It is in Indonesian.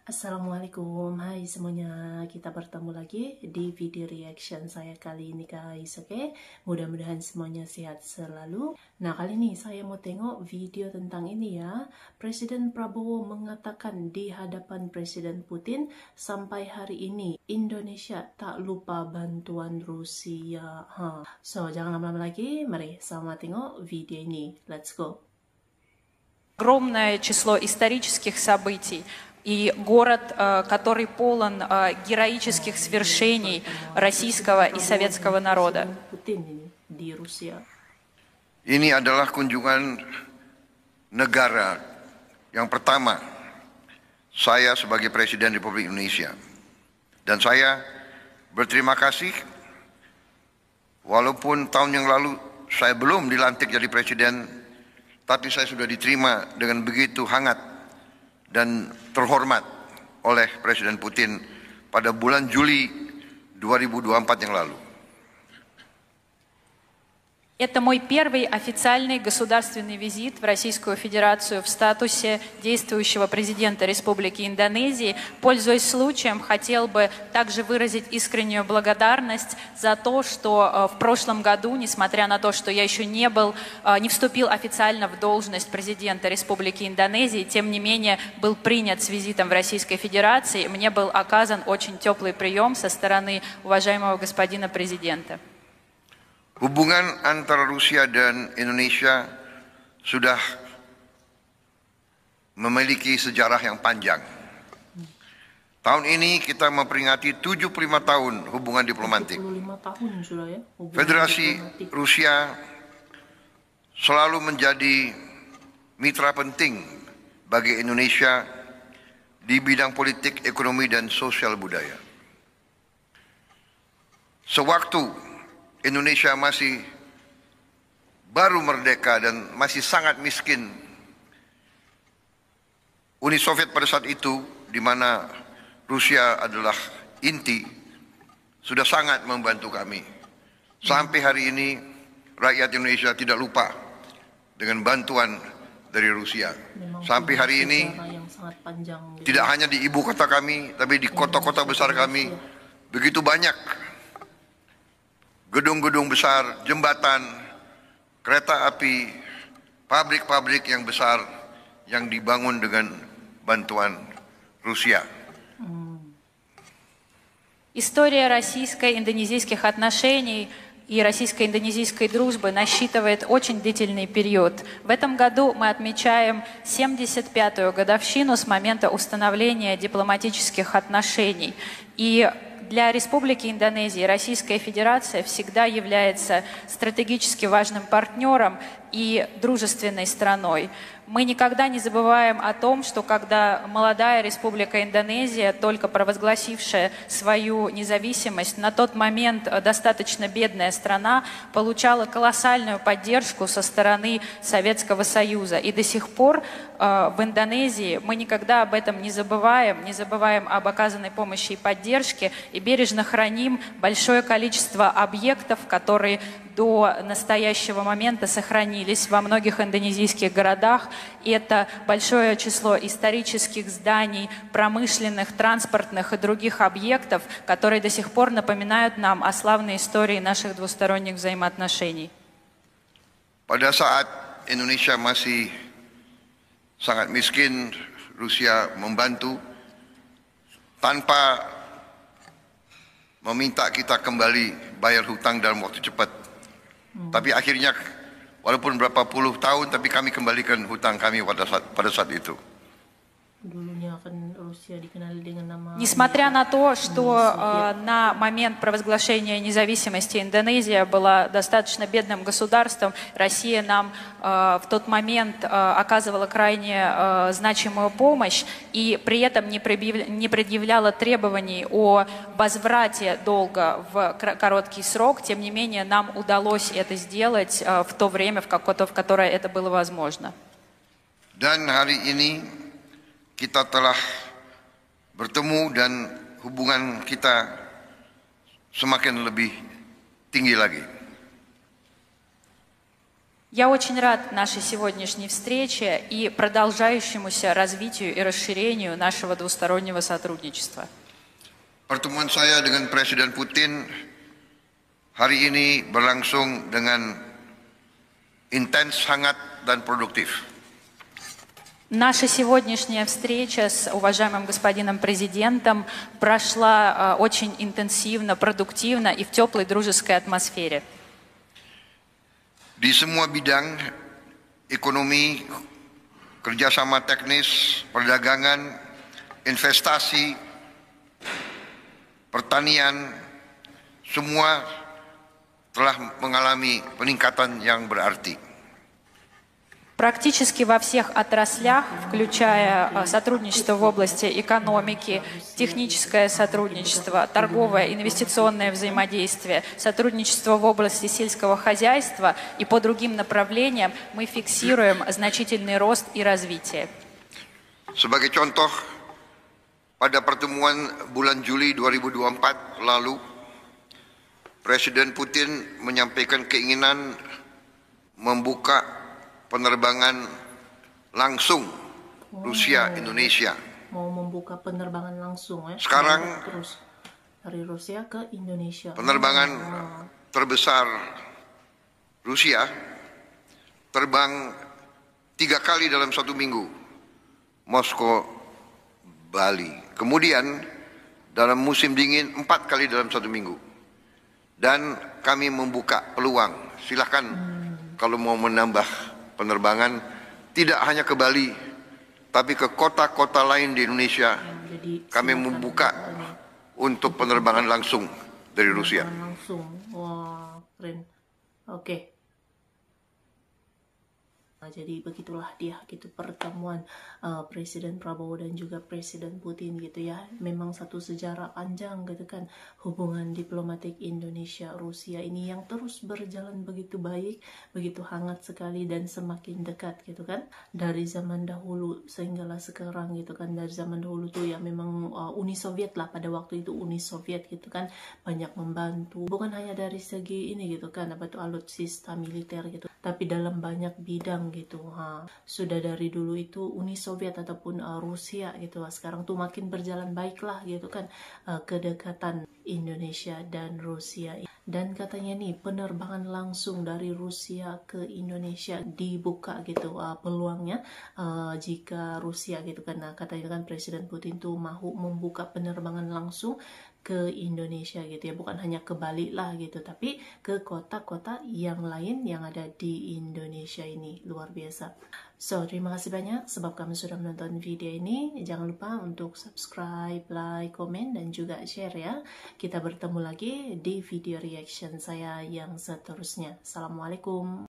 Assalamualaikum, hai semuanya, kita bertemu lagi di video reaction saya kali ini guys, oke? Mudah-mudahan semuanya sehat selalu. Nah, kali ini saya mau tengok video tentang ini ya. Presiden Prabowo mengatakan di hadapan Presiden Putin, sampai hari ini Indonesia tak lupa bantuan Rusia. So, jangan lama-lama lagi, mari sama tengok video ini. Let's go. Огромное число исторических событий и город, который полон героических свершений российского и советского народа. Ini adalah kunjungan negara yang pertama saya sebagai Presiden Republik Indonesia. Dan saya berterima kasih walaupun tahun yang lalu saya belum dilantik jadi Presiden, tapi saya sudah diterima dengan begitu hangat dan terhormat oleh Presiden Putin pada bulan Juli 2024 yang lalu. Это мой первый официальный государственный визит в Российскую Федерацию в статусе действующего президента Республики Индонезии. Пользуясь случаем, хотел бы также выразить искреннюю благодарность за то, что в прошлом году, несмотря на то, что я еще не вступил официально в должность президента Республики Индонезии, тем не менее был принят с визитом в Российской Федерации. Мне был оказан очень теплый прием со стороны уважаемого господина президента. Hubungan antara Rusia dan Indonesia sudah memiliki sejarah yang panjang. Tahun ini kita memperingati 75 tahun hubungan diplomatik. Federasi Rusia selalu menjadi mitra penting bagi Indonesia di bidang politik, ekonomi, dan sosial budaya. Sewaktu Indonesia masih baru merdeka dan masih sangat miskin, Uni Soviet pada saat itu, di mana Rusia adalah inti, sudah sangat membantu kami. Sampai hari ini, rakyat Indonesia tidak lupa dengan bantuan dari Rusia. Sampai hari ini, tidak hanya di ibu kota kami, tapi di kota-kota besar kami, begitu banyak gedung-gedung besar, jembatan, kereta api, pabrik-pabrik yang besar yang dibangun dengan bantuan Rusia. История российско-индонезийских отношений и российско-индонезийской дружбы насчитывает очень длительный период. В этом году мы отмечаем 75-ю годовщину с момента установления дипломатических отношений. И для Республики Индонезия Российская Федерация всегда является стратегически важным партнером и дружественной страной. Мы никогда не забываем о том, что когда молодая Республика Индонезия, только провозгласившая свою независимость, на тот момент достаточно бедная страна, получала колоссальную поддержку со стороны Советского Союза. И до сих пор в Индонезии мы никогда об этом не забываем об оказанной помощи и поддержке, и бережно храним большое количество объектов, которые до настоящего момента сохранились во многих индонезийских городах. И это большое число исторических зданий, промышленных, транспортных и других объектов, которые до сих пор напоминают нам о славной истории наших двусторонних взаимоотношений. Pada saat Indonesia masih sangat miskin, Rusia membantu tanpa meminta kita kembali bayar hutang dalam waktu cepat. Tapi akhirnya walaupun berapa puluh tahun, tapi kami kembalikan hutang kami pada saat itu. Несмотря на то, что на момент провозглашения независимости Индонезия была достаточно бедным государством, Россия нам в тот момент оказывала крайне значимую помощь и при этом не предъявляла требований о возврате долга в короткий срок. Тем не менее, нам удалось это сделать в то время, в которое это было возможно. Dan hari ini kita telah bertemu dan hubungan kita semakin lebih tinggi lagi. Я очень рад нашей сегодняшней встрече и продолжающемуся развитию и расширению нашего двустороннего сотрудничества. Pertemuan saya dengan Presiden Putin hari ini berlangsung dengan intens, hangat, dan produktif. Наша сегодняшняя встреча с уважаемым господином президентом прошла очень интенсивно, продуктивно и в теплой дружеской атмосфере. Di semua bidang ekonomi, kerjasama teknis, perdagangan, investasi, pertanian, semua telah mengalami peningkatan yang berarti. Практически во всех отраслях, включая сотрудничество в области экономики, техническое сотрудничество, торговое, инвестиционное взаимодействие, сотрудничество в области сельского хозяйства и по другим направлениям, мы фиксируем значительный рост и развитие. Sebagai contoh, pada pertemuan bulan Juli 2024 lalu, Presiden Putin menyampaikan keinginan membuka penerbangan langsung Rusia-Indonesia. Mau membuka penerbangan langsung ya. Sekarang terus dari Rusia ke Indonesia. Penerbangan terbesar Rusia terbang 3 kali dalam 1 minggu. Moskow, Bali. Kemudian dalam musim dingin 4 kali dalam 1 minggu. Dan kami membuka peluang. Silahkan kalau mau menambah penerbangan tidak hanya ke Bali, tapi ke kota-kota lain di Indonesia. Jadi Kami membuka untuk penerbangan langsung dari Rusia. Langsung, wah keren. Oke. Nah, jadi begitulah dia gitu pertemuan Presiden Prabowo dan juga Presiden Putin gitu ya. Memang satu sejarah panjang gitu kan hubungan diplomatik Indonesia-Rusia ini yang terus berjalan begitu baik, begitu hangat sekali dan semakin dekat gitu kan. Dari zaman dahulu sehinggalah sekarang gitu kan. Dari zaman dahulu tuh ya memang Uni Soviet lah, pada waktu itu Uni Soviet gitu kan banyak membantu. Bukan hanya dari segi ini gitu kan, apa tuh alutsista militer gitu, tapi dalam banyak bidang gitu. Sudah dari dulu itu Uni Soviet ataupun Rusia gitu. Sekarang tuh makin berjalan baiklah gitu kan kedekatan Indonesia dan Rusia. Dan katanya nih penerbangan langsung dari Rusia ke Indonesia dibuka gitu peluangnya jika Rusia gitu kan. Nah, katanya kan Presiden Putin tuh mau membuka penerbangan langsung ke Indonesia gitu ya, bukan hanya ke Bali lah gitu, tapi ke kota-kota yang lain yang ada di Indonesia ini. Luar biasa. So, terima kasih banyak sebab kamu sudah menonton video ini. Jangan lupa untuk subscribe, like, komen, dan juga share ya. Kita bertemu lagi di video reaction saya yang seterusnya. Assalamualaikum.